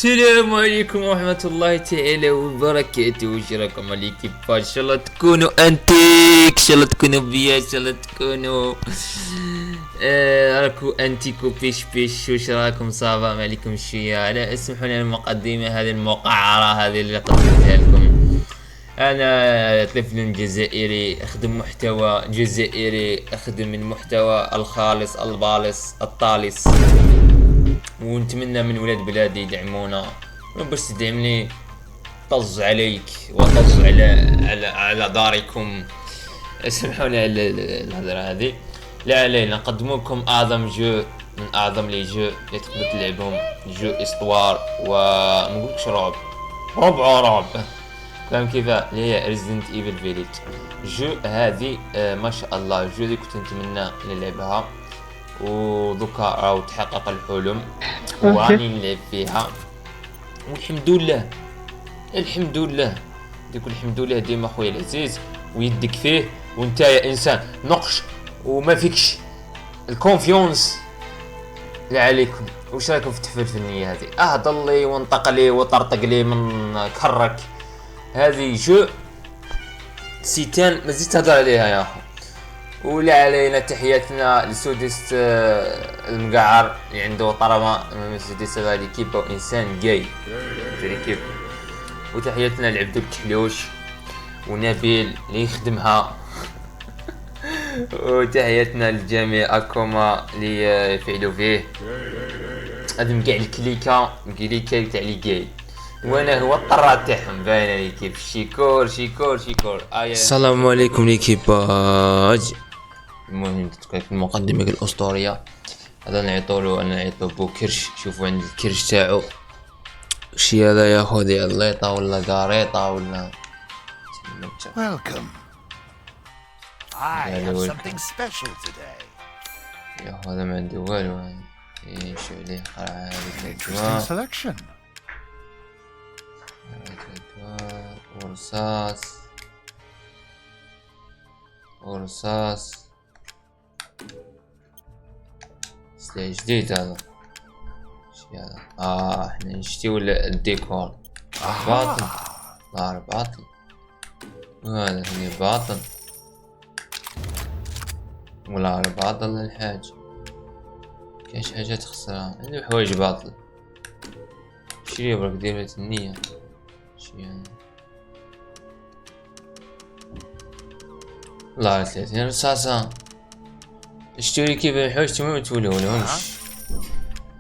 السلام عليكم ورحمة الله تعالى وبركاته. وش راكم عليكم؟ ان شاء الله تكونوا انتيك، ان شاء الله تكونوا بيا، ان شاء الله تكونوا راكو انتيكو بيش بيش. وش راكم؟ صافا ما عليكم شوية. لا اسمحوا لي المقدمة هذه المقعرة هذه اللي قدمتها لكم. انا طفل جزائري اخدم محتوى جزائري، اخدم المحتوى الخالص البالص الطالس، ونتمنى من ولاد بلادي يدعمونا. باش تدعمني طز عليك وطز على داركم. اسمحوا لي على الهضره هذه. لا علينا نقدموا لكم اعظم جو من اعظم لي جو اللي تقدر تلعبهم. جو استوار وما نقولكش رعب فاهم كيف؟ اللي هي ريزيدنت ايفل فيليج. جو هذه ما شاء الله جو اللي كنت نتمنى نلعبها، ودوكا راهو تحقق الحلم وراني نلعب فيها والحمد لله. الحمد لله ديك الحمد لله ديما خويا العزيز، ويدك فيه وانت يا انسان نقش وما فيكش الكونفيونس. لا عليكم. وش رايكم في التحفه الفنيه هذه؟ اهضر لي وانطق لي وطرطق لي من كرك. هذه جو سيتان ما زيد تهضر عليها يا اخو. ولا علينا تحياتنا لسودست المقعر اللي عنده طرمه من سودست هذه كيبا وانسان جاي كيف. وتحياتنا لعبدو الكحلوش ونبيل اللي يخدمها وتحياتنا للجميع اكوما اللي يفعلوا فيه. هذم كاع الكليكا تاع لي جاي، وانا هو الطرات تاعهم باينه لي كيف. شيكور السلام عليكم ليكيباج. المهم تكون المقدمة الأسطورية. هذا نعيطولو بو كرش. شوفوا عندي الكرش تاعو. شي هذا يا خودي الليطة ولا قاريطة ولا Welcome. I have something special today. يا هذا ما عندي والو. شو عليه قرعة هذه Interesting selection. ورصاص سلاح جديد هذا. شي هذا احنا نشتي ولا الديكور باطل. ظهر باطل وهذا هي باطل ولا باطل الحاج. كاش حاجات خسرها عندي حوايج باطل. شري برك دير النية. شي هذا والله 30 رصاصة. اشتري كيف الحوايج ما توليهمش.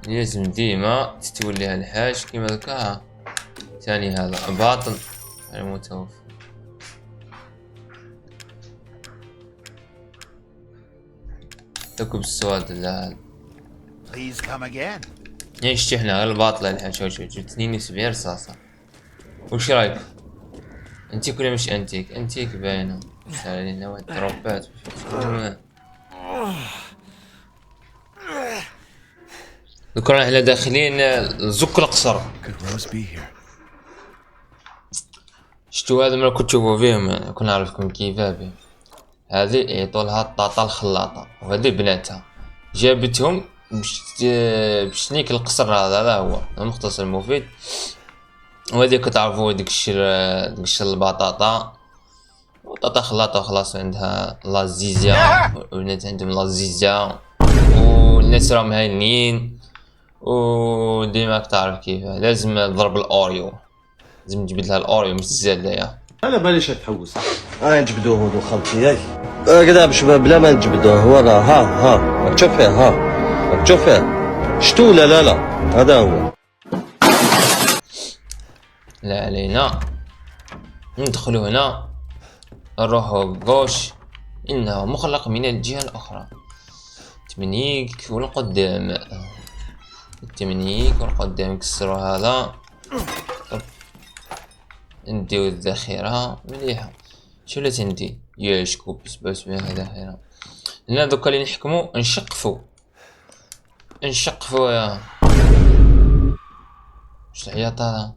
لازم ديما تتوليها الحاج كيما ذكاها. ثاني هذا باطل المتوفى. تكب السواد هذا. Please come again. ايش احنا غير الباطلة الحاج. شوف جبتني 70 رصاصة. وش رايك؟ انتيك ولا مش انتيك؟ انتيك باينة. مش علينا واحد دروبات. ذكرنا احنا داخلين زك القصر. شتو هذا ما كنت تشوفوا فيهم كنا نعرفكم كيفاه. هذه يعطولها الطاطا الخلاطة وهذه بناتها جابتهم باش تنيك القصر. هذا هو المختصر المفيد. وهذه كتعرفوا ديك الشر البطاطا وطاطا خلاطة وخلاص. عندها لازيزيا والبنات عندهم لازيزيا والناس راهم هانيين. وديما تعرف كيف لازم تضرب الاوريو. لازم نجبد لها الاوريو مش الزلة يا. انا باليش تحوس. نجبدوه هو خلطي ياك كذا بشباب بلا ما نجبدوه. هو راه ها راك تشوف فيه. راك تشوف فيه شتو. لا هذا هو. لا علينا ندخلوا هنا نروحوا غوش. انه مخلق من الجهة الاخرى. تمنيك والقدام. كسروا هذا. نديو الذخيرة مليحة. شو لا تندي يشكو بس بها ذخيرة. لنا دوكا اللي نحكمو نشقفو يا واش العياط هذا؟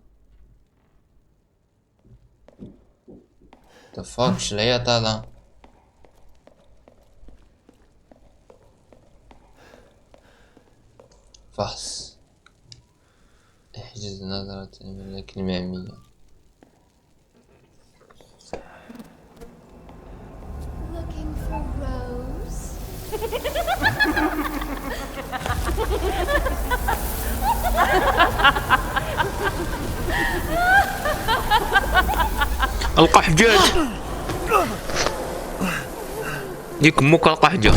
تفاك واش العياط هذا؟ فحص احجز نظرة الكلمة عامية. Looking for Rose? القحجات ديك موك القحجة.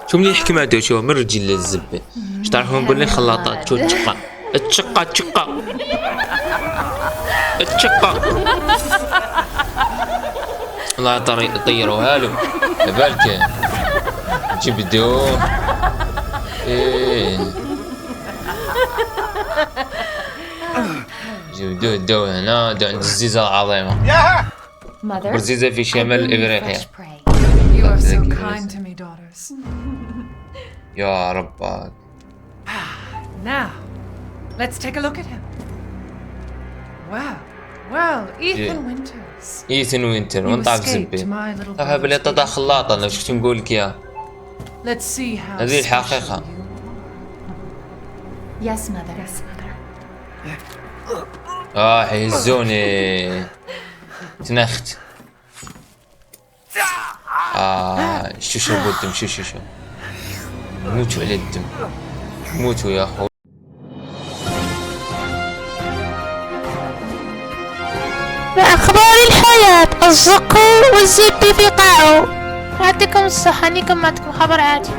شو منين يحكي مع شو من رجل الزبة. اش تعرفون نقول لك خلاطات شو تشقة تشقة تشقة تشقة. الله طيروها له بالك جبدو. ايه جبدو دو هنا دو عند الزيزة العظيمة. Mother, برزيزة في I شمال bring you افريقيا. fresh prey. You are so Thank you, kind yes. to me, daughters. يا ربك. Now, let's take a look at him. Well, Ethan Yeah. Winters. ايثن وينتر You ونطع في escaped زبي. my little طيب بلي brother's طلع fate. خلاطة انا شفت نقول لك يا Let's see how هذه special الحقيقة. you Yes, mother. حيهزوني تنخت. شو شربوا الدم شو موتوا على الدم موتوا يا اخو. أخبار الحياة الزقو والزبي في قاعه. يعطيكم الصحة أنكم ما عندكم خبر عادي.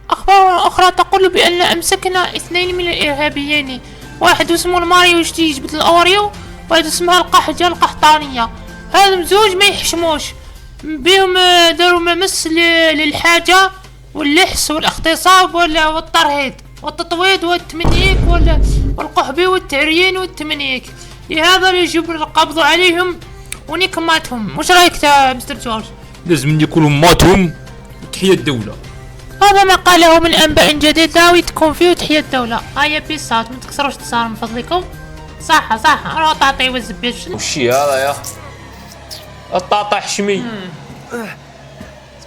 أخبار أخرى تقول بأن أمسكنا 2 من الإرهابيين، واحد اسمه الماريو جديد يجبد الأوريو، واحد اسمها القحجة القحطانية. هذم زوج ما يحشموش بهم، داروا ممس للحاجة واللحس والاغتصاب والترهيد والتطويد والتمنيك والقحبي والتعريين والتمنيك. لهذا يجب القبض عليهم ونكماتهم. وش رايك يا مستر جورج؟ لازم يكونوا ماتهم. تحية الدولة. هذا ما قاله من انباء جديد ناوي تكون فيه تحية الدولة. يا بيسات ما تكسروش تصار من فضلكم. صح روح تعطي والزبيش. وشي هذا يا الطاطا حشمي.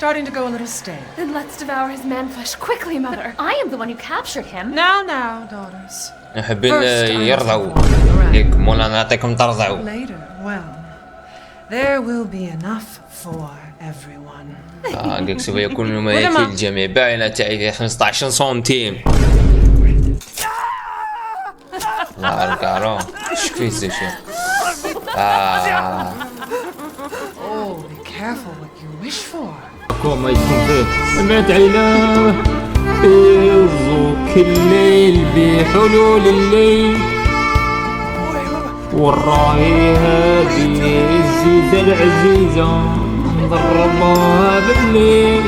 starting to go a little stale. Then let's devour his man flesh quickly, Mother. I am the one who captured him. Now, daughters. حابين First, I يرضعوا must walk around. ليك مولا نعطيكم ترضعوا. Later, well, there will be enough for everyone. قالك سوف يكون ما يكفي الجميع. باينة تعيد 15 سنتيم. لا رجعوا شكيت شو. Oh, be careful what you wish for. ما يكون فيه سمعت عيله يرزق الليل بحلول الليل والراهي هذه الزيزة العزيزة نضربها بالليل.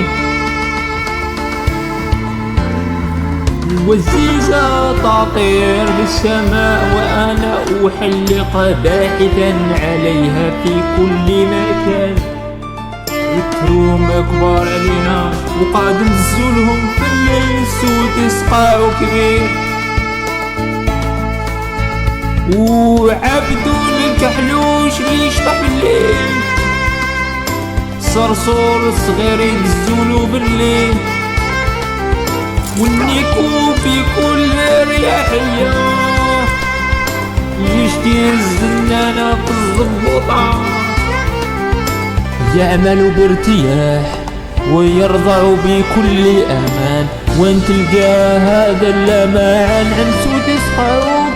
والزيزة تطير بالسماء وأنا أحلق باحثا عليها في كل مكان. يتروم كبار علينا وقاعد نزولهم في الليل سود سقاع كبير. وعبدو الكحلوش اللي يشطح بالليل صرصور صغير يدزولو بالليل. والنيكو في كل رياحية يشتي الزنانة في الزبوطة. يعمل بارتياح ويرضع بكل امان. وين تلقى هذا اللمعان عن سود صحاب